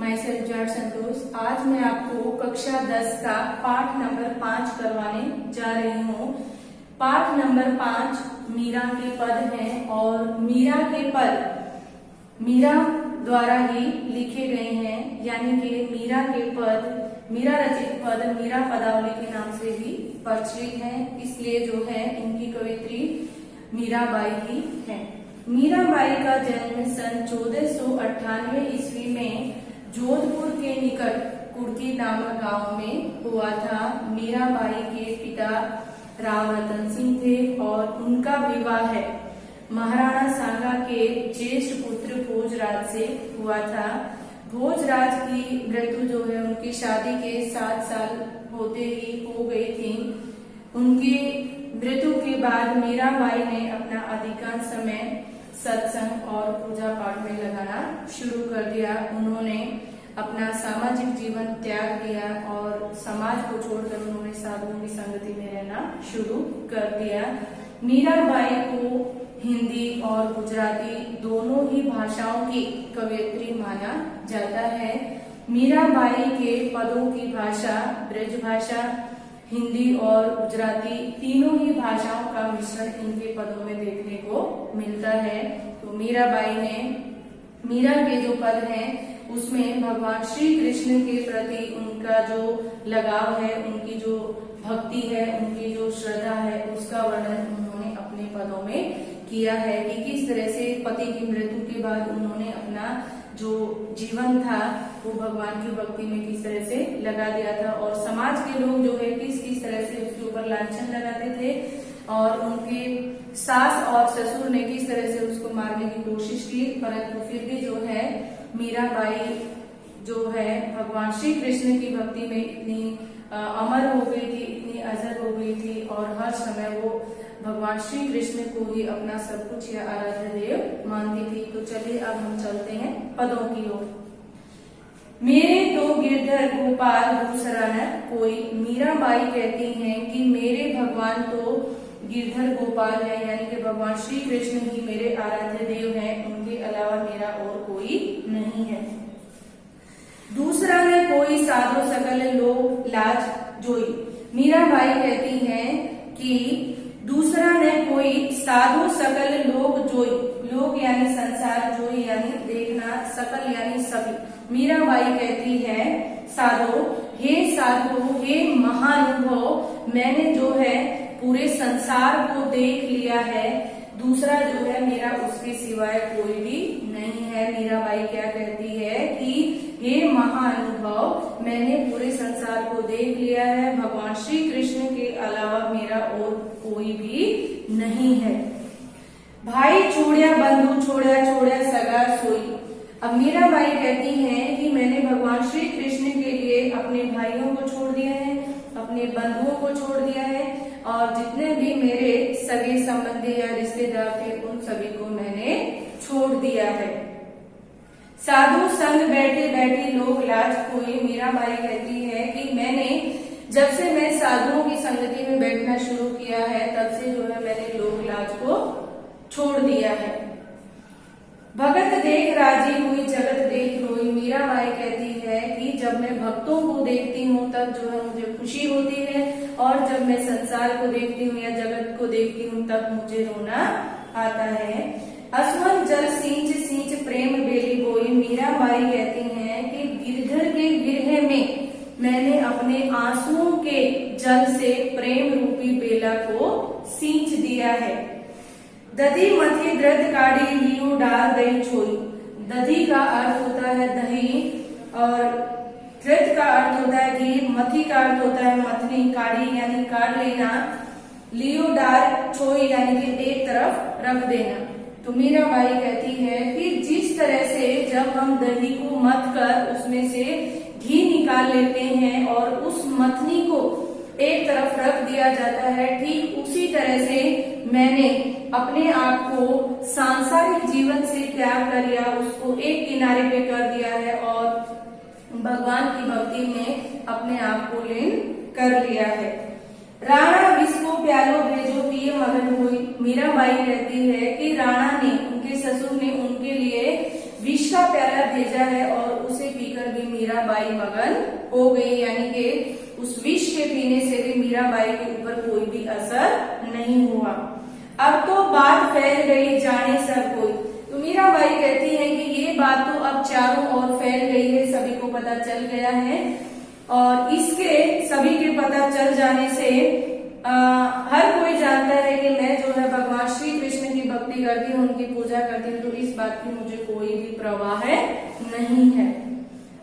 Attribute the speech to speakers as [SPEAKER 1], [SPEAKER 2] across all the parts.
[SPEAKER 1] My self Jat संतोष। आज मैं आपको कक्षा 10 का पाठ नंबर 5 करवाने जा रही हूँ। पाठ नंबर 5 मीरा के पद हैं और मीरा के पद मीरा द्वारा ही लिखे गए हैं, यानी कि मीरा के पद, मीरा रचित पद मीरा पदावली के नाम से भी परिचित हैं। इसलिए जो है इनकी कवित्री मीराबाई ही है। मीराबाई का जन्म सन 1498 ईस्वी में जोधपुर के निकट कुर्की नामक गांव में हुआ था। मीराबाई के पिता राव रतन सिंह थे और उनका विवाह महाराणा सांगा के ज्येष्ठ पुत्र भोजराज से हुआ था। भोजराज की मृत्यु जो है उनकी शादी के 7 साल होते ही हो गई थी। उनकी मृत्यु के बाद मीराबाई ने अपना अधिकांश समय सत्संग और पूजा पाठ में लगाना शुरू कर दिया। उन्होंने अपना सामाजिक जीवन त्याग दिया और समाज को छोड़कर उन्होंने साधुओं की संगति में रहना शुरू कर दिया। मीराबाई को हिंदी और गुजराती दोनों ही भाषाओं की कवयित्री माना जाता है। मीराबाई के पदों की भाषा ब्रज भाषा, हिंदी और गुजराती तीनों ही भाषाओं का मिश्रण इनके पदों में देखने को मिलता है। तो मीराबाई ने मीरा के जो पद हैं उसमें भगवान श्री कृष्ण के प्रति उनका जो लगाव है, उनकी जो भक्ति है, उनकी जो श्रद्धा है, उसका वर्णन उन्होंने अपने पदों में किया है कि किस तरह से पति की मृत्यु के बाद उन्होंने अपना जो जीवन था वो भगवान की भक्ति में किस तरह से लगा दिया था और समाज के लोग जो है किस तरह से उसके ऊपर लांछन लगाते थे और उनके सास और ससुर ने किस तरह से उसको मारने की कोशिश की, परंतु फिर भी जो है मीराबाई जो है भगवान श्री कृष्ण की भक्ति में इतनी अमर हो गई थी, इतनी अजर हो गई थी और हर समय वो भगवान श्री कृष्ण को ही अपना सब कुछ या आराध्य देव मानती थी। तो चलिए अब हम चलते हैं पदों की ओर। मेरे तो गिरधर गोपाल दूसरा न कोई। मीराबाई कहती हैं कि मेरे भगवान तो गिरधर गोपाल है, यानी कि भगवान श्री कृष्ण ही मेरे आराध्य देव हैं, उनके अलावा मेरा और कोई नहीं है। दूसरा ने कोई साधो सकल लोग लाज जोई। मीराबाई कहती हैं कि दूसरा ने कोई साधु सकल लोग जोई, लोग यानी संसार, जोई यानी देखना, सकल यानी सभी। मीराबाई कहती है साधो, हे साधु, हे महानुभव, मैंने जो है पूरे संसार को देख लिया है, दूसरा जो है मेरा उसके सिवाय कोई भी नहीं है। मीराबाई क्या कहती है कि हे महानुभव, मैंने पूरे संसार को देख लिया है, भगवान श्री कृष्ण के अलावा मेरा और कोई भी नहीं है। भाई छोड़िया बंधु छोड़िया छोड़िया सगा सोई। अब मीराबाई कहती हैं कि मैंने भगवान श्री कृष्ण के लिए अपने भाइयों को छोड़ दिया है, अपने बंधुओं को छोड़ दिया है और जितने भी मेरे सगे संबंधी या रिश्तेदार थे उन सभी को मैंने छोड़ दिया है। साधु संग बैठे बैठे लोग लाज खोई। मीराबाई कहती है कि मैंने जब से मैं साधुओं की संगति में बैठना शुरू किया है तब से जो है मैंने लोग लाज को छोड़ दिया है। भगत देख राजी हुई जगत देख रोई। मीराबाई कहती है कि जब मैं भक्तों को देखती हूँ तब जो है मुझे खुशी होती है और जब मैं संसार को देखती हूँ या जगत को देखती हूँ तब मुझे रोना आता है। असमन जल सींच सींच प्रेम बेली बोई। मीराबाई कहती हैं कि गिरधर के विरह में मैंने अपने आंसुओं के जल से प्रेम रूपी बेला को सींच दिया है। दधी मथी द्रद काढ़ी लियो डाल दही छोई। दधी का अर्थ होता है दही और द्रद का अर्थ होता है घी, मथी का अर्थ होता है मथनी, काढ़ी यानी काढ़ लेना, लियो डाल छोई यानी कि एक तरफ रख देना। तो मीराबाई कहती है कि जिस तरह से जब हम दही को मथ कर उसमें से घी निकाल लेते हैं और उस मथनी को एक तरफ रख दिया जाता है, ठीक उसी तरह से मैंने अपने आप को सांसारिक जीवन से त्याग कर या उसको एक किनारे पे कर दिया है और भगवान की भक्ति में अपने आप को लीन कर लिया है। राणा विस्को प्यालो भेजो पिए मगन हुई। मीराबाई कहती है कि राणा ने, उनके ससुर ने उनके लिए विष का प्याला भेजा है और उसे पीकर भी मीराबाई मगन हो गई, यानी कि उस विष के पीने से भी मीराबाई के ऊपर कोई भी असर नहीं हुआ। अब तो बात फैल गई, जाने सब कोई। तो मीराबाई कहती है कि ये बात तो अब चारों ओर फैल गई है, सभी को पता चल गया है, और इसके सभी के पता चल जाने से हर कोई जानता है कि मैं जो है भगवान श्री कृष्ण की भक्ति करती हूँ, उनकी पूजा करती हूँ, तो इस बात की मुझे कोई भी परवाह नहीं है।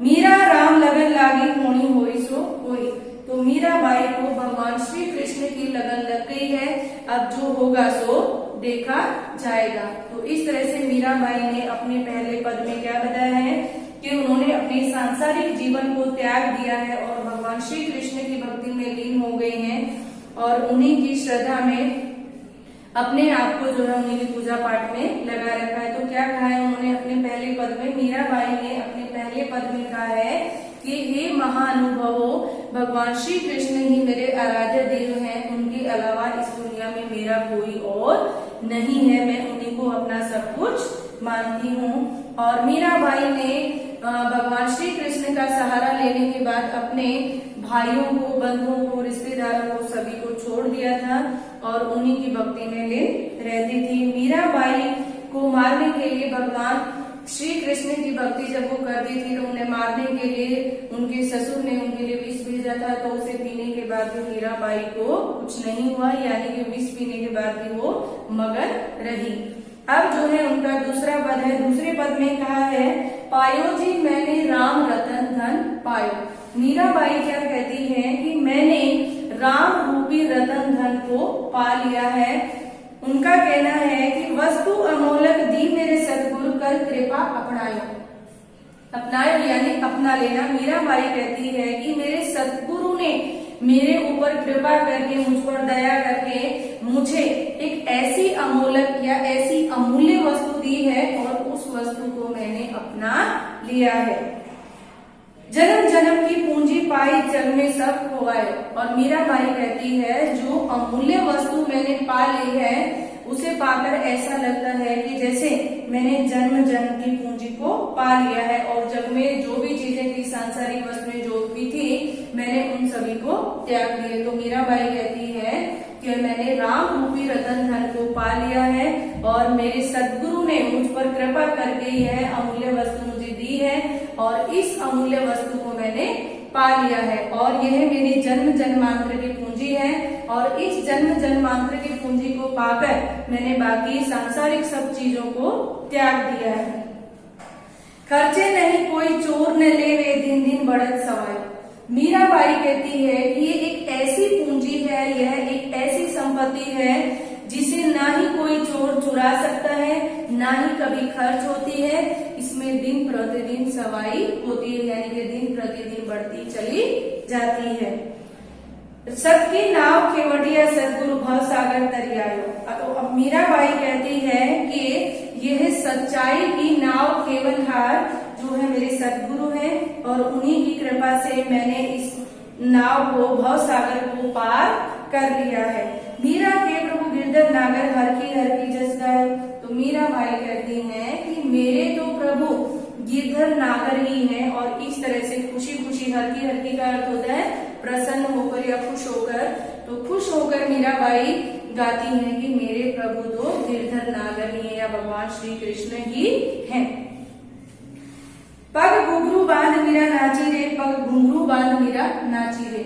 [SPEAKER 1] मीरा राम लगन लागी होनी होई सो होई। तो मीराबाई को भगवान श्री कृष्ण की लगन लग गई है, अब जो होगा सो देखा जाएगा। तो इस तरह से मीराबाई ने अपने पहले पद में क्या बताया है कि उन्होंने अपने सांसारिक जीवन को त्याग दिया है और भगवान श्री कृष्ण की भक्ति में लीन हो गए हैं, और उन्हीं की श्रद्धा में अपने आप को जो है उन्हीं की पूजा पाठ में लगा रखा है। तो क्या कहा है उन्होंने अपने पहले पद में, मीराबाई ने अपने पहले पद में कहा है कि हे महानुभवो, भगवान श्री कृष्ण ही मेरे आराध्य देव हैं, उनके अलावा इस दुनिया में मेरा कोई और नहीं है, मैं उन्हीं को अपना सब कुछ मानती हूँ। और मीराबाई ने भगवान श्री कृष्ण का सहारा लेने के बाद अपने भाइयों को, बंधुओं को, रिश्तेदारों को, सभी को छोड़ दिया था और उन्हीं की भक्ति में लीन रहती थी। मीराबाई को मारने के लिए भगवान श्री कृष्ण की भक्ति जब वो करती थी तो उन्हें मारने के लिए उनके ससुर ने उनके लिए विष भेजा था, तो उसे पीने के बाद भी मीराबाई को कुछ नहीं हुआ, यानी कि विष पीने के बाद भी वो मगन रही। अब जो है उनका दूसरा पद है, दूसरे पद में कहा है पायो जी मैंने राम रतन धन पायो। मीराबाई क्या कहती है कि मैंने राम रूपी रतन धन को पा लिया है। उनका कहना है कि वस्तु अमोलक दी मेरे सतगुरु कर कृपा अपनायो। अपनायो यानी अपना लेना। मीराबाई कहती है कि मेरे सतगुरु ने मेरे ऊपर कृपा करके, मुझ पर दया करके मुझे एक ऐसी अमोलक या ऐसी अमूल्य वस्तु दी है और उस वस्तु को मैंने अपना लिया है। जन्म जन्म की पूंजी पाई जग में सब खोवाए। और मीराबाई कहती है जो अमूल्य वस्तु मैंने पा ली है उसे पाकर ऐसा लगता है कि जैसे मैंने जन्म जन्म की पूंजी को पा लिया है, और जग में जो भी चीजें थी, सांसारिक वस्तुएं जो भी थी, मैंने उन सभी को त्याग दिए। तो मीराबाई कहती है कि मैंने राम रूपी रतन धन को पा लिया है और मेरे सद्गुरु ने मुझ पर कृपा करके यह अमूल्य वस्तु मुझे दी है, और इस अमूल्य वस्तु को मैंने पा लिया है, और यह मेरी जन्म जन्मांतर की पूंजी है, और इस जन्म जन्मांतर की पूंजी को पाकर मैंने बाकी सांसारिक सब चीजों को त्याग दिया है। खर्चे नहीं कोई चोर न ले वे दिन दिन बढ़त सवाई। मीराबाई कहती है कि ये एक ऐसी पूंजी है, यह एक ऐसी संपत्ति है जिसे ना ही कोई चोर चुरा सकता है, ना ही कभी खर्च होती है। इसमें दिन प्रतिदिन सवाई होती है, यानी कि दिन प्रतिदिन बढ़ती चली जाती है। सबकी नाव केवड़िया सदगुरु भव सागर तरियायो। तो अब मीराबाई कहती है कि यह सच्चाई की नाव केवलहार जो है मेरे सदगुरु हैं, और उन्हीं की कृपा से मैंने इस नाव को, भव सागर को पार कर लिया है। मीरा के प्रभु गिरधर नागर हर की जस गाय। तो मीराबाई कहती हैं कि मेरे तो प्रभु गिरधर नागर ही हैं, और इस तरह से खुशी खुशी, हर की का अर्थ होता है प्रसन्न होकर या खुश होकर, तो खुश होकर मीराबाई गाती हैं कि मेरे प्रभु तो गिरधर नागर ही है या भगवान श्री कृष्ण ही हैं। पग घुंघरू बांध मीरा नाची रे, पग घुंघरू बांध मीरा नाची रे।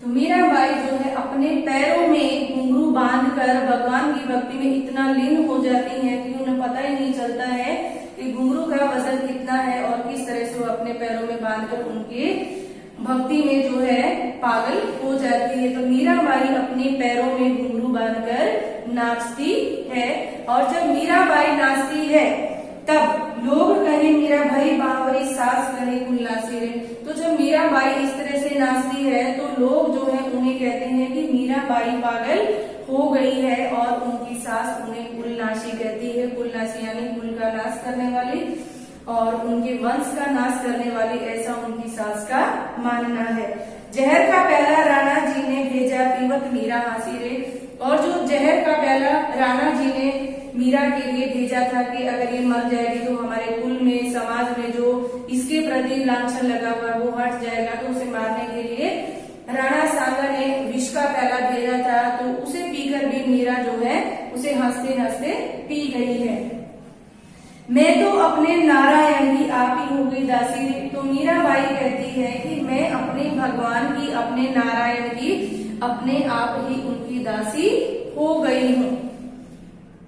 [SPEAKER 1] तो मीराबाई जो है अपने पैरों में घुंघरू बांधकर भगवान की भक्ति में इतना लीन हो जाती हैं कि उन्हें पता ही नहीं चलता है कि घुंघरू का वजन कितना है, और किस तरह से वो अपने पैरों में बांधकर उनके भक्ति में जो है पागल हो जाती है। तो मीराबाई अपने पैरों में घुंघरू बांधकर नाचती है, और जब मीराबाई नाचती है तब लोग कहे मीरा भाई बावरी सास कहे कुल्लासी रे। तो जब मीराबाई इस तरह से नाचती है तो लोग जो है उन्हें कहते हैं कि मीराबाई पागल हो गई है, और उनकी सास उन्हें कुलनाशी कहती है। कुलनाशी यानी कुल का नाश करने वाली और उनके वंश का नाश करने वाली, ऐसा उनकी सास का मानना है। जहर का प्याला राणा जी ने भेजा पीवत मीरा हासी रे। और जो जहर का प्याला राणा जी ने मीरा के लिए भेजा था कि अगर ये मर जाएगी तो हमारे कुल में, समाज में जो इसके प्रति लांछन लगा हुआ है वो हट जाएगा, तो उसे मारने के लिए राणा सांगा ने विष का प्याला भेजा था। तो उसे पीकर भी मीरा जो है उसे हंसते हंसते पी गई है। मैं तो अपने नारायण की आप ही हो गई दासी रे। तो मीराबाई कहती है कि मैं अपने भगवान की, अपने नारायण की अपने आप ही उनकी दासी हो गई हूँ।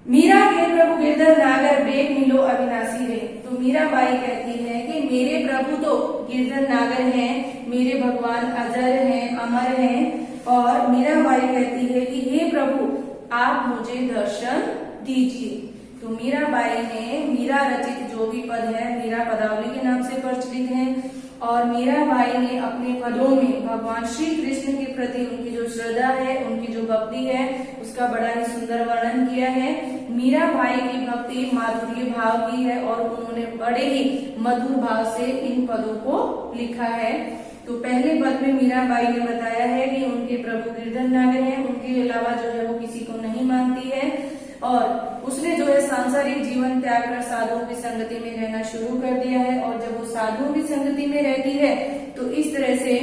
[SPEAKER 1] मीरा के प्रभु गिरधर नागर बेग मिलो अविनाशी रे। तो मीराबाई कहती है कि मेरे प्रभु तो गिरधर नागर हैं, मेरे भगवान अजर हैं, अमर हैं। और मीराबाई कहती है कि हे प्रभु आप मुझे दर्शन दीजिए। तो मीराबाई ने मीरा रचित जो भी पद है मीरा पदावली के नाम से प्रचलित है। और मीराबाई ने अपने पदों में भगवान श्री कृष्ण के प्रति उनकी जो श्रद्धा है, उनकी जो भक्ति है, उसका बड़ा ही सुंदर वर्णन किया है। मीराबाई की भक्ति माधुर्य भाव की है और उन्होंने बड़े ही मधुर भाव से इन पदों को लिखा है। तो पहले पद में मीराबाई ने बताया है कि उनके प्रभु गिरधर नागर हैं, उनके अलावा जो है वो किसी को नहीं मानती है। और उसने जो है सांसारिक जीवन त्याग कर साधुओं की संगति में रहना शुरू कर दिया है। और जब वो साधुओं की संगति में रहती है तो इस तरह से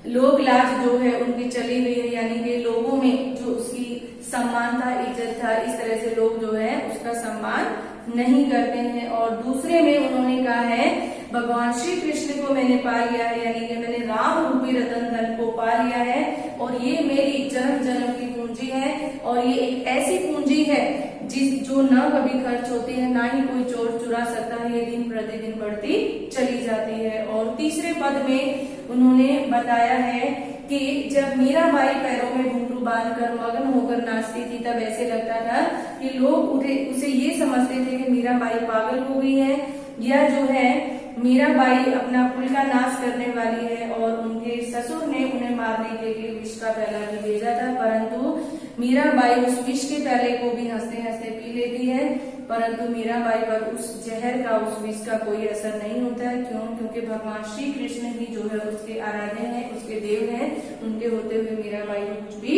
[SPEAKER 1] लोक लाज जो है उनकी चली गई है, यानी कि लोगों में जो उसकी सम्मान था, इज्जत था, इस तरह से लोग जो है उसका सम्मान नहीं करते हैं। और दूसरे में उन्होंने कहा है भगवान श्री कृष्ण को मैंने पा लिया है, यानी कि मैंने राम रूपी रतन धन को पा लिया है और ये मेरी जन्म जन्म की पूंजी है। और ये एक ऐसी पूंजी है जो न कभी खर्च होती है, ना ही कोई चोर चुरा सकता है, ये दिन प्रतिदिन बढ़ती चली जाती है। और तीसरे पद में उन्होंने बताया है कि जब मीराबाई पैरों में घुंघरू बांधकर मगन होकर नाचती थी तब ऐसे लगता था कि लोग उसे ये समझते थे कि मीराबाई पागल हो गई है या जो है मीराबाई अपना कुल का नाश करने वाली है। और उनके ससुर ने उन्हें मारने के लिए विष का प्याला भी भेजा था, परंतु मीराबाई उस विष के प्याले को भी हंसते हंसते पी लेती है, परंतु मीराबाई पर उस जहर का, उस विष का कोई असर नहीं होता है। क्यों? क्योंकि भगवान श्री कृष्ण ही जो है उसके आराध्य हैं, उसके देव हैं, उनके होते हुए मीराबाई को कुछ भी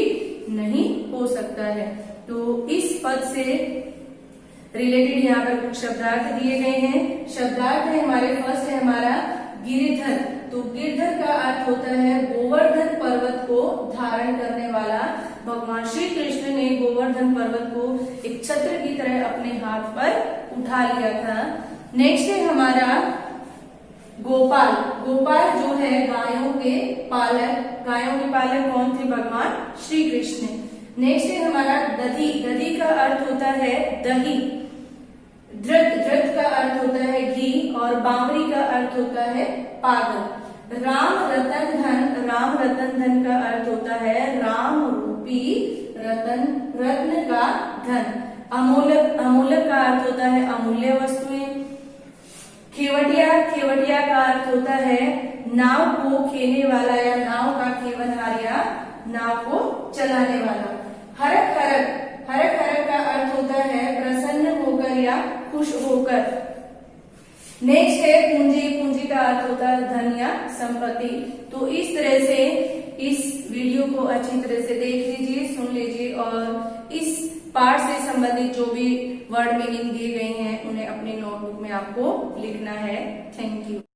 [SPEAKER 1] नहीं हो सकता है। तो इस पद से रिलेटेड यहाँ पर कुछ शब्दार्थ दिए गए हैं। शब्दार्थ है हमारे, फर्स्ट है हमारा गिरिधर। तो गिरधर का अर्थ होता है गोवर्धन पर्वत को धारण करने वाला। भगवान श्री कृष्ण ने गोवर्धन पर्वत को एक छत्र की तरह अपने हाथ पर उठा लिया था। नेक्स्ट है हमारा गोपाल। गोपाल जो है गायों के पालक। गायों के पालक कौन थे? भगवान श्री कृष्ण। नेक्स्ट है हमारा दधी। दधी का अर्थ होता है दही। धृत, धृत का अर्थ होता है घी। और बावरी का अर्थ होता है पागल। राम रतन धन। राम रतन धन का अर्थ होता है राम रूपी रतन, रत्न का धन। अमूलक, अमूलक का अर्थ होता है अमूल्य वस्तुएं। खेवटिया, खेवटिया का अर्थ होता है नाव को खेने वाला या नाव का खेवनहार या नाव को चलाने वाला। हरक, हरक, हरक, हरक का अर्थ होता है प्रसन्न होकर या खुश होकर। नेक्स्ट है पूंजी। पूंजी का अर्थ होता है धन या संपत्ति। तो इस तरह से इस वीडियो को अच्छी तरह से देख लीजिए, सुन लीजिए और इस पाठ से संबंधित जो भी वर्ड मीनिंग दिए गए हैं उन्हें अपनी नोटबुक में आपको लिखना है। Thank you.